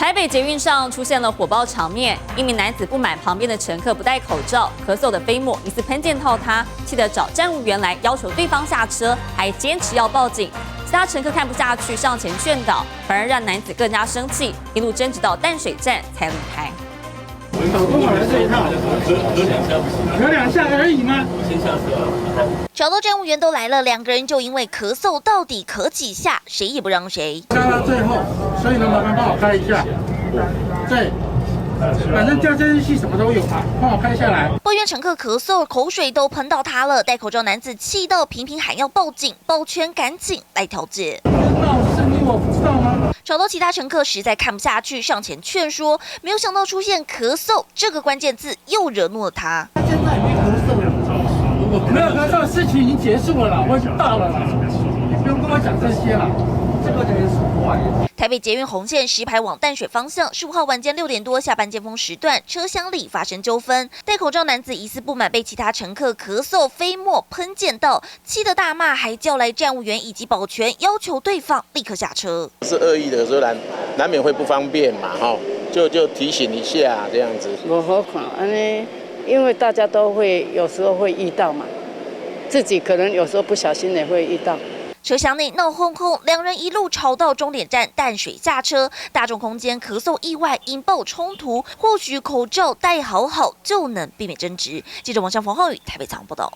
台北捷运上出现了火爆场面，一名男子不满旁边的乘客不戴口罩，咳嗽的飞沫疑似喷溅到他，气得找站务员来要求对方下车，还坚持要报警。其他乘客看不下去，上前劝导，反而让男子更加生气，一路争执到淡水站才离开。早跟我来这一趟，隔2下而已吗？先下车。找到站务员都来了，2个人就因为咳嗽到底咳几下，谁也不让谁。加到最后，所以呢，麻烦帮我开一下。对，反正调监视器什么都有嘛，帮我开下来。抱怨乘客咳嗽，口水都喷到他了。戴口罩男子气到频频喊要报警，保全赶紧来调解。闹声音我不知道吗？找到其他乘客实在看不下去，上前劝说，没有想到出现咳嗽这个关键字，又惹怒了他。他现在也没咳嗽了，没有咳嗽，事情已经结束了啦，我已经到了啦，你不用跟我讲这些了。这个人是坏。台北捷运红线石牌往淡水方向，15号晚间6点多下班尖峰时段，车厢里发生纠纷。戴口罩男子疑似不满被其他乘客咳嗽飞沫喷溅到，气得大骂，还叫来站务员以及保全，要求对方立刻下车。是恶意的，所以难免会不方便嘛，就提醒一下这样子。我好看，因为大家都会有时候会遇到嘛，自己可能有时候不小心也会遇到。车厢内闹哄哄，2人一路吵到终点站淡水下车。大众空间咳嗽意外引爆冲突，或许口罩戴好就能避免争执。记者王向冯浩宇台北采访报道。